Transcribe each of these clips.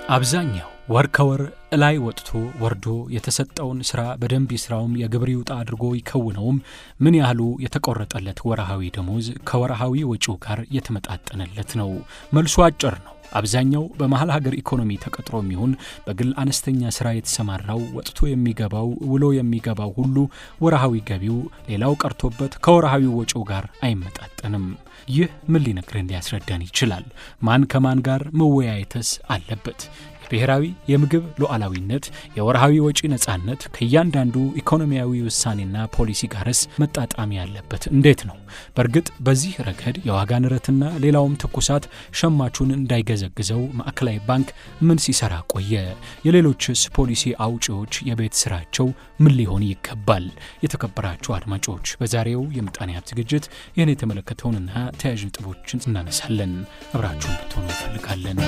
አብዛኛው ወር ከወር ላይ ወጥቶ ወርዶ የተሰጠውን ስራ በደንብ ይስራውም የግብር ይውጣ አድርጎ ይከውነውም ምን ያህሉ የተቆረጠለት ወራሃዊ ደሞዝ ከወራሃዊ ወጪው ጋር የተመጣጠነለት ነው? መልሱ አጭር ነው። አብዛኛው በመሃል ሀገር ኢኮኖሚ ተቀጥሮም ይሁን በግል አነስተኛ ስራ የተሰማራው ወጥቶ የሚገባው ውሎ የሚገባው ሁሉ ወራሃዊ ገቢው ሌላው ቀርቶበት ከወራሃዊ ወጪው ጋር አይመጣጠንም። ይህ ምን ሊነግረን ሊያስረዳን ይችላል? ማን ከማን ጋር መወያየትስ አለበት? ብሔራዊ የምግብ ሉዓላዊነት የወርሃዊ ወጪ ነጻነት ከያንዳንዱ ኢኮኖሚያዊ ውሳኔና ፖሊሲ ጋርስ መጣጣም ያለበት እንዴት ነው? በርግጥ በዚህ ረገድ የዋጋ ንረትና ሌላውም ትኩሳት ሸማቹን እንዳይገዘግዘው ማዕከላዊ ባንክ ምን ሲሰራ ቆየ? የሌሎችስ ፖሊሲ አውጪዎች የቤት ስራቸው ምን ሊሆን ይገባል? የተከበራችሁ አድማጮች፣ በዛሬው የምጣኔ ሀብት ዝግጅት ይህን የተመለከተውንና ተያያዥ ነጥቦችን እናነሳለን። አብራችሁን እንድትሆኑ እንፈልጋለን።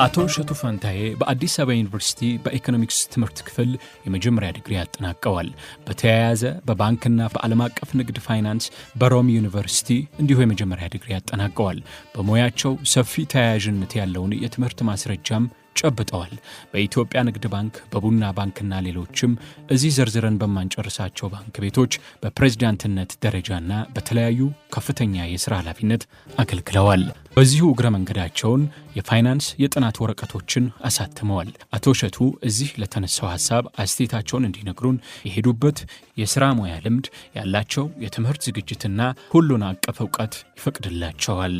አቶ እሸቱ ፈንታዬ በአዲስ አበባ ዩኒቨርሲቲ በኢኮኖሚክስ ትምህርት ክፍል የመጀመሪያ ዲግሪ ያጠናቀዋል። በተያያዘ በባንክና በዓለም አቀፍ ንግድ ፋይናንስ በሮም ዩኒቨርሲቲ እንዲሁ የመጀመሪያ ዲግሪ ያጠናቀዋል። በሙያቸው ሰፊ ተያያዥነት ያለውን የትምህርት ማስረጃም ጨብጠዋል። በኢትዮጵያ ንግድ ባንክ፣ በቡና ባንክና ሌሎችም እዚህ ዘርዝረን በማንጨርሳቸው ባንክ ቤቶች በፕሬዝዳንትነት ደረጃና በተለያዩ ከፍተኛ የሥራ ኃላፊነት አገልግለዋል። በዚሁ እግረ መንገዳቸውን የፋይናንስ የጥናት ወረቀቶችን አሳትመዋል። አቶ እሸቱ እዚህ ለተነሳው ሐሳብ አስተያየታቸውን እንዲነግሩን የሄዱበት የሥራ ሙያ ልምድ ያላቸው የትምህርት ዝግጅትና ሁሉን አቀፍ ዕውቀት ይፈቅድላቸዋል።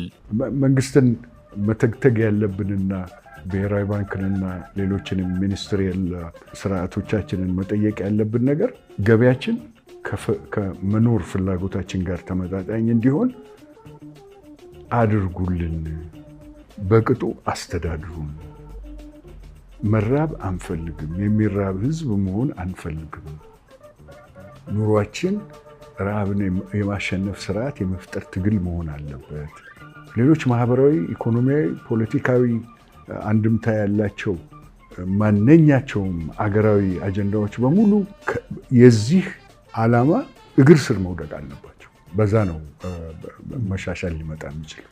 መንግስትን መተግተግ ያለብንና ብሔራዊ ባንክንና ሌሎችንም ሚኒስትሪያል ስርዓቶቻችንን መጠየቅ ያለብን ነገር ገበያችን ከመኖር ፍላጎታችን ጋር ተመጣጣኝ እንዲሆን አድርጉልን፣ በቅጡ አስተዳድሩን። መራብ አንፈልግም፣ የሚራብ ህዝብ መሆን አንፈልግም። ኑሯችን ረሃብን የማሸነፍ ስርዓት የመፍጠር ትግል መሆን አለበት። ሌሎች ማህበራዊ፣ ኢኮኖሚያዊ፣ ፖለቲካዊ አንድምታ ያላቸው ማንኛቸውም አገራዊ አጀንዳዎች በሙሉ የዚህ ዓላማ እግር ስር መውደቅ አለባቸው። በዛ ነው መሻሻል ሊመጣ የሚችለው።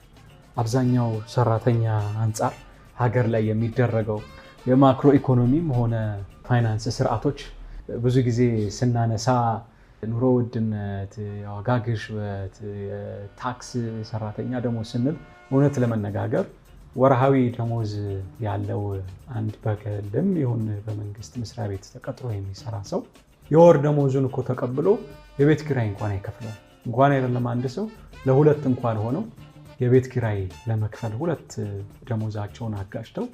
አብዛኛው ሰራተኛ አንጻር ሀገር ላይ የሚደረገው የማክሮ ኢኮኖሚም ሆነ ፋይናንስ ስርዓቶች ብዙ ጊዜ ስናነሳ ኑሮ ውድነት፣ የዋጋ ግሽበት፣ ታክስ፣ ሰራተኛ ደሞዝ ስንል እውነት ለመነጋገር ወርሃዊ ደሞዝ ያለው አንድ በግልም ይሁን በመንግስት መስሪያ ቤት ተቀጥሮ የሚሰራ ሰው የወር ደሞዙን እኮ ተቀብሎ የቤት ኪራይ እንኳን አይከፍልም። እንኳን አይደለም አንድ ሰው ለሁለት እንኳን ሆነው የቤት ኪራይ ለመክፈል ሁለት ደሞዛቸውን አጋጭተው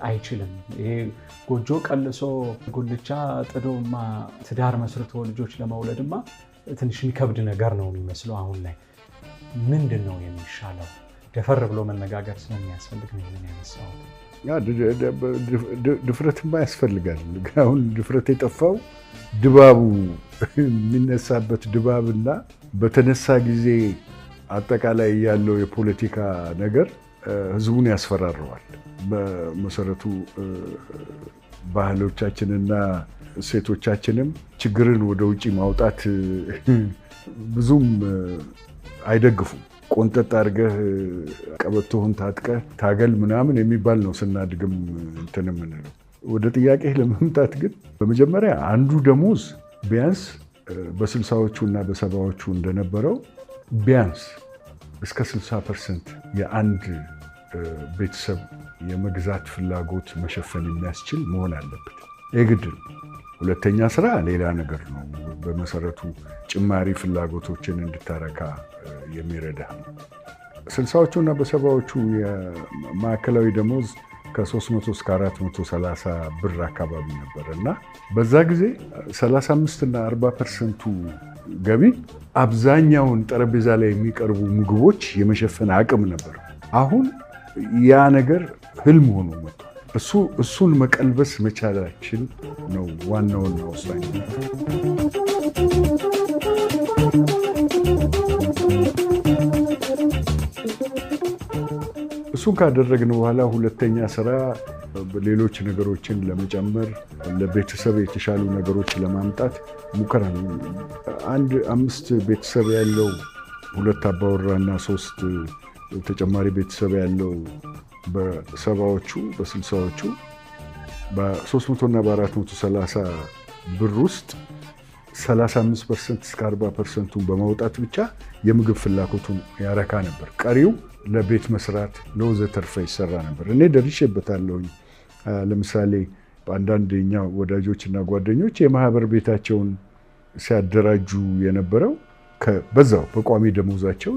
አይችልም። ይሄ ጎጆ ቀልሶ ጉልቻ ጥዶማ ትዳር መስርቶ ልጆች ለመውለድማ ትንሽ የሚከብድ ነገር ነው የሚመስለው። አሁን ላይ ምንድን ነው የሚሻለው? ደፈር ብሎ መነጋገር ስለሚያስፈልግ ነው ምን ያነሳው። ድፍረትማ ያስፈልጋል። አሁን ድፍረት የጠፋው ድባቡ የሚነሳበት ድባብና በተነሳ ጊዜ አጠቃላይ ያለው የፖለቲካ ነገር ህዝቡን ያስፈራረዋል። በመሰረቱ ባህሎቻችንና እሴቶቻችንም ችግርን ወደ ውጪ ማውጣት ብዙም አይደግፉም። ቆንጠጥ አድርገህ ቀበቶህን ታጥቀህ ታገል ምናምን የሚባል ነው ስናድግም እንትን የምንለው። ወደ ጥያቄ ለመምጣት ግን በመጀመሪያ አንዱ ደሞዝ ቢያንስ በ60ዎቹ እና በ70ዎቹ እንደነበረው ቢያንስ እስከ 60% የአንድ ቤተሰብ የመግዛት ፍላጎት መሸፈን የሚያስችል መሆን አለበት። የግድ ነው። ሁለተኛ ስራ ሌላ ነገር ነው። በመሰረቱ ጭማሪ ፍላጎቶችን እንድታረካ የሚረዳ ነው። 60ዎቹ እና በ70ዎቹ የማዕከላዊ ደሞዝ ከ300 እስከ 430 ብር አካባቢ ነበር እና በዛ ጊዜ 35 እና 40% ገቢ አብዛኛውን ጠረጴዛ ላይ የሚቀርቡ ምግቦች የመሸፈን አቅም ነበር። አሁን ያ ነገር ህልም ሆኖ መጥቷል። እሱን መቀልበስ መቻላችን ነው ዋናውና ወሳኝ። እሱን ካደረግን በኋላ ሁለተኛ ስራ ሌሎች ነገሮችን ለመጨመር ለቤተሰብ የተሻሉ ነገሮች ለማምጣት ሙከራ ነው። አንድ 5 ቤተሰብ ያለው 2 አባወራና 3 ተጨማሪ ቤተሰብ ያለው በ70ዎቹ በ60ዎቹ በ300 እና በ430 ብር ውስጥ 35% እስከ 40% በማውጣት ብቻ የምግብ ፍላጎቱን ያረካ ነበር። ቀሪው ለቤት መስራት ለወዘተርፈ ይሰራ ነበር። እኔ ደርሼበታለሁኝ። ለምሳሌ በአንዳንድ የኛ ወዳጆችና ጓደኞች የማህበር ቤታቸውን ሲያደራጁ የነበረው በዛው በቋሚ ደሞዛቸው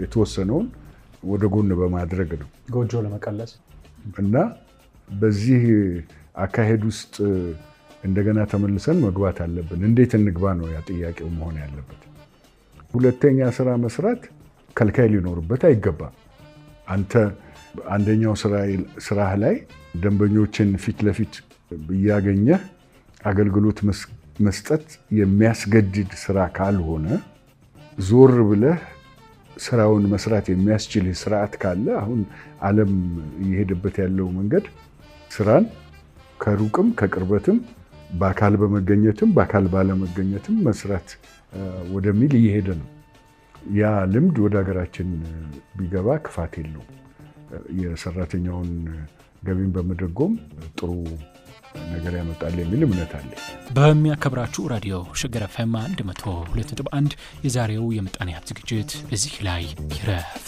የተወሰነውን ወደ ጎን በማድረግ ነው፣ ጎጆ ለመቀለስ እና በዚህ አካሄድ ውስጥ እንደገና ተመልሰን መግባት አለብን። እንዴት እንግባ ነው ያ ጥያቄው መሆን ያለበት። ሁለተኛ ስራ መስራት ከልካይ ሊኖርበት አይገባም። አንተ አንደኛው ስራህ ላይ ደንበኞችን ፊት ለፊት እያገኘህ አገልግሎት መስጠት የሚያስገድድ ስራ ካልሆነ ዞር ብለህ ስራውን መስራት የሚያስችል ስርዓት ካለ አሁን ዓለም እየሄደበት ያለው መንገድ ስራን ከሩቅም ከቅርበትም በአካል በመገኘትም በአካል ባለመገኘትም መስራት ወደሚል እየሄደ ነው። ያ ልምድ ወደ ሀገራችን ቢገባ ክፋት የለውም። የሰራተኛውን ገቢን በመደጎም ጥሩ ነገር ያመጣል የሚል እምነት አለ። በሚያከብራችሁ ራዲዮ ሸገር ኤፍኤም 102.1 የዛሬው የምጣኔ ሀብት ዝግጅት እዚህ ላይ ይረፍ።